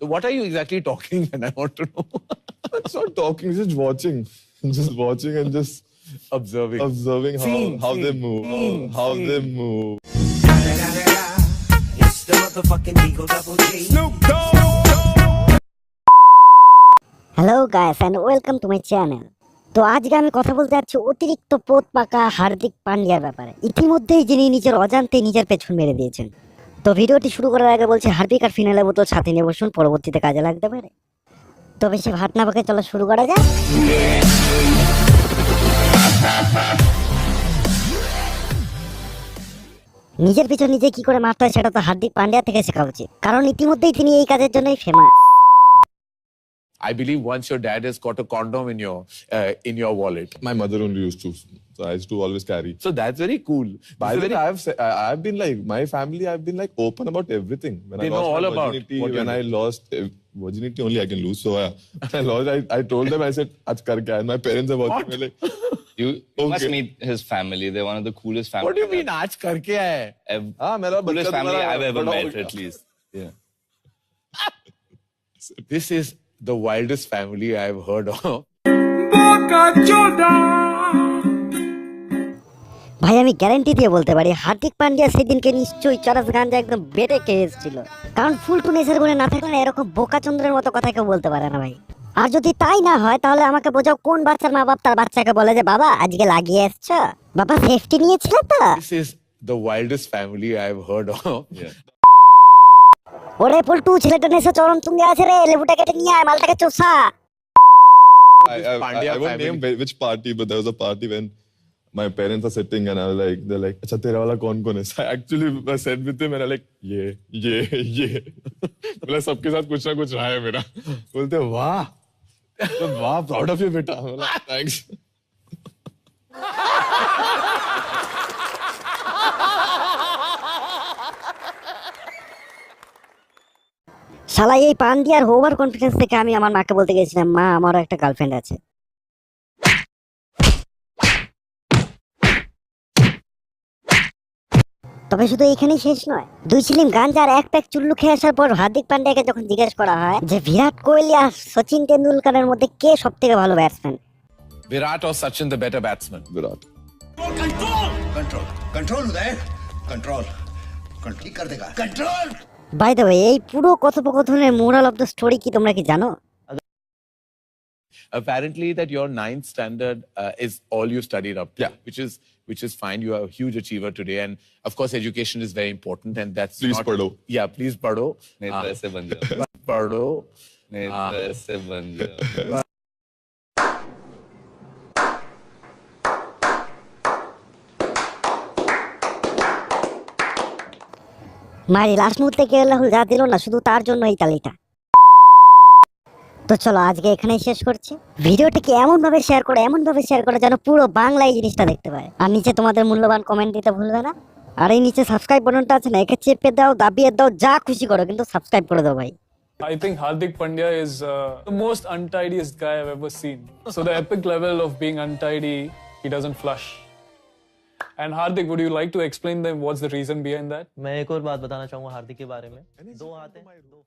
So what are you exactly talking? And I want to know. It's not talking, it's just watching. Just watching and just Observing. observing how they move. How they move. It's the motherfucking Eagle Double G. Hello guys and welcome to my channel. তো আজকে আমি কথা বলতে যাচ্ছি অতিরিক্ত পোত পাকা হার্দিক পান্ডিয়ার ব্যাপারে। ইতিমধ্যেই যিনি নিজের অজান্তে নিজের পেছন মেরে দিয়েছেন। তো ভিডিওটি শুরু করার আগে বলছি হার্দিক আর ফিনালের বোতল সাথে নিয়ে বসুন, পরবর্তীতে কাজে লাগতে পারে। তো বেশি ভাট না পাকে চলো শুরু করা যাক। নিজের পিছন নিজে কি করে মারতে হয় সেটা তো হার্দিক পান্ডিয়া থেকে শেখা উচিত, কারণ ইতিমধ্যেই তিনি এই কাজের জন্যই famous. I believe once your dad has got a condom in your wallet. My mother only used to. So I used to always carry. So that's very cool. By the way, I've been like, my family, I've been like open about everything. When They I lost know all my about virginity, what when you're I lost virginity, only I can lose. So when I lost, I told them, I said, "Aaj kar kya?" And my parents are watching me like, You must Okay. meet his family. They're one of the coolest families. What do you mean, aaj karke hai? मेरा Coolest बच्चा family तुम्हारा I've ever बड़ा हो met, गया. at least. Yeah. This is the wildest family I've heard of. ভাই আমি guarantee দিয়ে বলতে পারি হার্দিক পান্ডিয়া সেদিনকে নিশ্চয়ই চরস গাঞ্জা একদম বেটে খেয়ে এসেছিল, কারণ ফুলটু নেশার গুণে না থাকলে এরকম বোকাচন্দ্রের মতো কথা কেউ বলতে পারে না ভাই। আর যদি তাই না হয় তাহলে আমাকে বোঝাও কোন বাচ্চার মা বাপ তার বাচ্চাকে বলে যে বাবা আজকে লাগিয়ে এসছো, বাবা সেফটি নিয়েছিল তো? This is the wildest family I've heard of. Yeah. ওরে ফুলটু ছেলেটা নেশা চরম তুঙ্গে আছে রে, লেবুটা কেটে নিয়ে আয়, মালটাকে চোষা। I won't name which party, but there was a party when my parents are sitting and I was like, they're like, "Acha, tera wala kaun kaun hai?" So I actually said with them and I like, ये. बोला सबके साथ कुछ ना कुछ रहा है मेरा. बोलते वाह, तो वाह, proud of you बेटा. बोला thanks. শালা এই পান্ডিয়ার ওভার কনফিডেন্স থেকে আমি আমার মাকে বলতে গেছিলাম মা আমারও একটা গার্লফ্রেন্ড আছে। তবে শুধু এখানেই শেষ নয়, দুই ছিলিম গাঞ্জার এক প্যাক চুল্লু খেয়ে আসার পর হার্দিক পান্ডিয়াকে যখন জিজ্ঞেস করা হয় যে বিরাট কোহলি আর সচিন তেন্ডুলকারের মধ্যে কে সব থেকে ভালো batsman, Virat or Sachin the better batsman? Virat. Control Uday control control कर देगा कंट्रोल। বাই দ্য ওয়ে এই পুরো কথোপকথনের মোরাল অফ দ্য স্টোরি কি তোমরা কি জানো? Apparently that your 9th standard is all you studied up to, Yeah. which is fine. You are a huge achiever today, and of course education is very important, and that's Please not, padho. Yeah, please padho. नहीं तो ऐसे बन जाओ. Padho. नहीं तो ऐसे बन जाओ. মারি লাস্ট মুহূর্তে কে রাহুল যা দিল না শুধু তার জন্য এই তালিটা। তো চলো আজকে এখানেই শেষ করছি। ভিডিওটিকে এমন ভাবে শেয়ার করো যেন পুরো বাংলা এই জিনিসটা দেখতে পায়। আর নিচে তোমাদের মূল্যবান কমেন্ট দিতে ভুলবে না। আর এই নিচে সাবস্ক্রাইব বাটনটা আছে না, একে চেপে দাও, দাবিয়ে দাও, যা খুশি করো, কিন্তু সাবস্ক্রাইব করে দাও ভাই। I think Hardik Pandya is the most untidiest guy I've ever seen. So the epic level of being untidy, he doesn't flush. And Hardik, would you like to explain them what's the reason behind that? मैं एक और बात बताना चाहूंगा हार्दिक के बारे में। दो हाथ हैं, दो